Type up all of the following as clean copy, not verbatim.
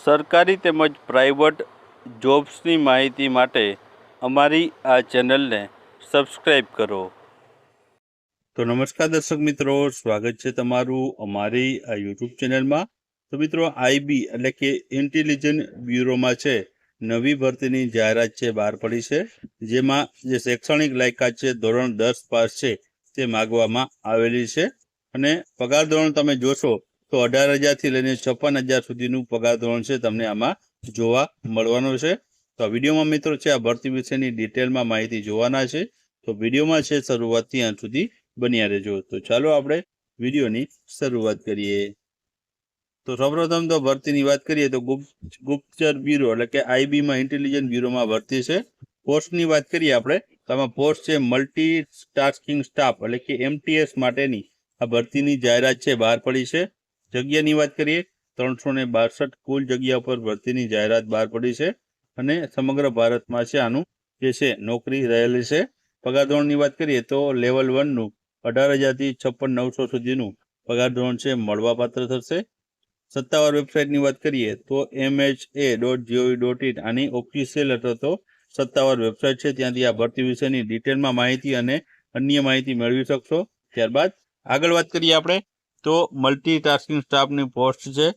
સરકારી તેમજ પ્રાઇવેટ જોબ્સની માહિતી માટે અમારી આ ચેનલને સબસ્ક્રાઈબ કરો. તો નમસ્કાર દર્શક મિત્રો, સ્વાગત છે તમારું અમારી આ યુટ્યુબ ચેનલમાં. તો મિત્રો, આઈબી એટલે કે ઇન્ટેલિજન્સ બ્યુરોમાં છે નવી ભરતીની જાહેરાત છે બહાર પડી છે, જેમાં જે શૈક્ષણિક લાયકાત છે ધોરણ 10 પાસ છે તે માગવામાં આવેલી છે. અને પગાર ધોરણ તમે જોશો તો 18,000થી લઈને 56,000 સુધીનું પગાર ધોરણ છે તમને આમાં જોવા મળવાનું છે. તો આ વિડીયોમાં મિત્રો છે આ ભરતી વિશેની ડિટેલમાં માહિતી જોવાના છે. તો વિડીયોમાં છે શરૂઆતથી અંત સુધી બન્યા રહેજો. તો ચાલો આપણે વિડીયોની શરૂઆત કરીએ. તો સૌપ્રથમ તો ભરતીની વાત કરીએ તો ગુપ્તચર બ્યુરો એટલે કે આઈબીમાં ઇન્ટેલિજન્સ બ્યુરોમાં ભરતી છે. પોસ્ટની વાત કરીએ આપણે તો આમાં પોસ્ટ છે મલ્ટી ટાસ્કિંગ સ્ટાફ એટલે કે MTS માટેની આ ભરતીની જાહેરાત છે બહાર પડી છે. જગ્યાની વાત કરીએ 362 કુલ જગ્યા પર ભરતીની જાહેરાત બહાર પડી છે અને સમગ્ર ભારતમાં છે આનું જે છે નોકરી રહેલી છે. પગાર ધોરણની વાત કરીએ તો લેવલ 1નું 18,000થી 56,900 સુધીનું પગાર ધોરણ છે મળવાપાત્ર થશે. સત્તાવાર વેબસાઇટની વાત કરીએ તો mha.gov.in આની ઓફિશિયલ અથવા તો સત્તાવાર વેબસાઇટ છે, ત્યાંથી આ ભરતી વિશેની ડિટેલમાં માહિતી અને અન્ય માહિતી મેળવી શકશો. ત્યારબાદ આગળ વાત કરીએ આપણે તો મલ્ટીટાસ્કિંગ સ્ટાફની પોસ્ટ છે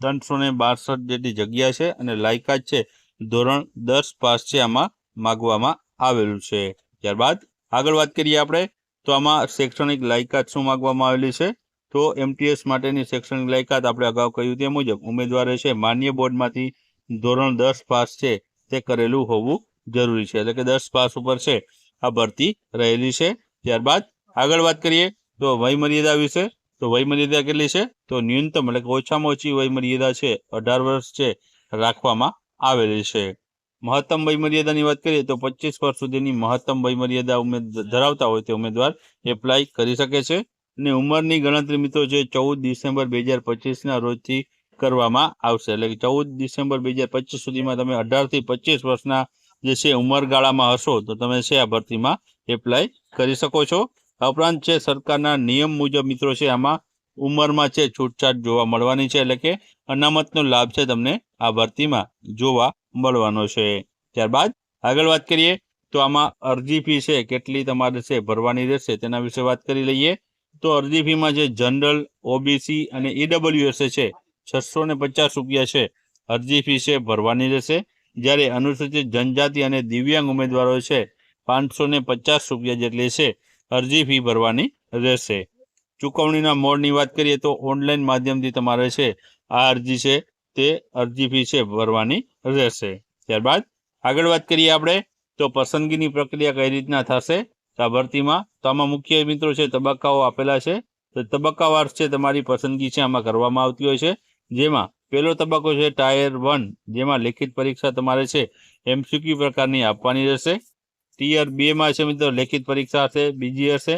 362 જેટલી જગ્યા છે અને લાયકાત છે ધોરણ 10 પાસ છે આમાં માગવામાં આવેલું છે. ત્યારબાદ આગળ વાત કરીએ આપણે તો આમાં શૈક્ષણિક લાયકાત શું માગવામાં આવેલી છે તો MTS માટેની શૈક્ષણિક લાયકાત આપણે અગાઉ કહ્યું તે મુજબ ઉમેદવારે છે માન્ય બોર્ડમાંથી ધોરણ 10 પાસ છે તે કરેલું હોવું જરૂરી છે, એટલે કે 10 પાસ ઉપર છે આ ભરતી રહેલી છે. ત્યારબાદ આગળ વાત કરીએ તો વયમર્યાદા વિશે. તો વયમર્યાદા કેટલી છે તો ન્યૂનતમ એટલે કે ઓછામાં ઓછી વયમર્યાદા છે 18 વર્ષ છે રાખવામાં આવેલી છે. મહત્તમ વયમર્યાદાની વાત કરીએ તો 25 વર્ષ સુધીની મહત્તમ વયમર્યાદા ધરાવતા હોય તે ઉમેદવાર એપ્લાય કરી શકે છે. અને ઉંમરની ગણતરી મિત્રો છે 14 ડિસેમ્બર 2025ના રોજથી કરવામાં આવશે, એટલે કે 14 ડિસેમ્બર 2025 સુધીમાં તમે 18થી 25 વર્ષના જે છે ઉંમરગાળામાં હશો તો તમે છે આ ભરતીમાં એપ્લાય કરી શકો છો. આ ઉપરાંત છે સરકારના નિયમ મુજબ મિત્રો છે આમાં ઉંમરમાં છે છૂટછાટ જોવા મળવાની છે, એટલે કે અનામતનો લાભ છે તમને આ ભરતીમાં જોવા મળવાનો છે. ત્યારબાદ આગળ વાત કરીએ તો આમાં અરજી ફી છે કેટલી તમારે છે ભરવાની રહેશે તેના વિશે વાત કરી લઈએ. તો અરજી ફીમાં જે જનરલ, OBC અને EWS છે 650 રૂપિયા છે અરજી ફી છે ભરવાની રહેશે. જ્યારે અનુસૂચિત જનજાતિ અને દિવ્યાંગ ઉમેદવારો છે 550 રૂપિયા જેટલી છે અરજી ફી ભરવાની રહેશે. ચૂકવણીના મોડની વાત કરીએ તો ઓનલાઈન માધ્યમથી તમારે છે આ અરજી છે તે અરજી ફી છે ભરવાની રહેશે. ત્યારબાદ આગળ વાત કરીએ આપણે તો પસંદગીની પ્રક્રિયા કઈ રીતના થશે આ ભરતીમાં. તો આમાં મુખ્ય મિત્રો છે તબક્કાઓ આપેલા છે. તો તબક્કાવાર છે તમારી પસંદગી છે આમાં કરવામાં આવતી હોય છે, જેમાં પહેલો તબક્કો છે ટાયર 1, જેમાં લેખિત પરીક્ષા તમારે છે MCQ પ્રકારની આપવાની રહેશે. ટિયર 2માં છે મિત્રો લેખિત પરીક્ષા હશે, બીજી હશે.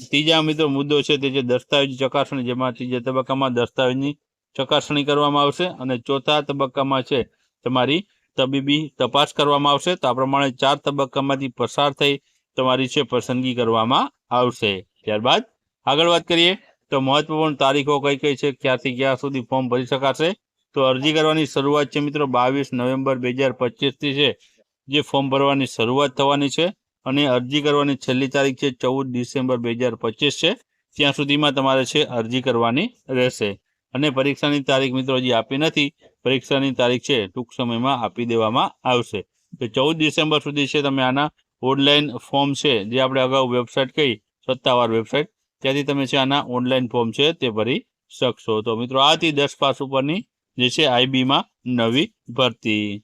ત્રીજા મિત્રો મુદ્દો છે તે છે દસ્તાવેજી ચકાસણી, જેમાં ત્રીજા તબક્કામાં દસ્તાવેજની ચકાસણી કરવામાં આવશે. અને ચોથા તબક્કામાં છે તમારી તબીબી તપાસ કરવામાં આવશે. તો આ પ્રમાણે 4 તબક્કામાંથી પસાર થઈ તમારી છે પસંદગી કરવામાં આવશે. ત્યારબાદ આગળ વાત કરીએ તો મહત્વપૂર્ણ તારીખો કઈ કઈ છે, ક્યાંથી ક્યાં સુધી ફોર્મ ભરી શકાશે. તો અરજી કરવાની શરૂઆત છે મિત્રો 22 નવેમ્બર 2025થી છે જે ફોર્મ ભરવાની શરૂઆત થવાની છે. અને અરજી કરવાની છેલ્લી તારીખ છે 14 ડિસેમ્બર 2025 છે, ત્યાં સુધીમાં તમારે છે અરજી કરવાની રહેશે. અને પરીક્ષાની તારીખ મિત્રો હજી આપી નથી, પરીક્ષાની તારીખ છે ટૂંક સમયમાં આપી દેવામાં આવશે. તો 14 ડિસેમ્બર સુધી છે તમે આના ઓનલાઈન ફોર્મ છે જે આપણે અગાઉ વેબસાઇટ કહી સત્તાવાર વેબસાઇટ, ત્યાંથી તમે છે આના ઓનલાઈન ફોર્મ છે તે ભરી શકશો. તો મિત્રો આ હતી 10 પાસ ઉપરની જે છે આઈબીમાં નવી ભરતી.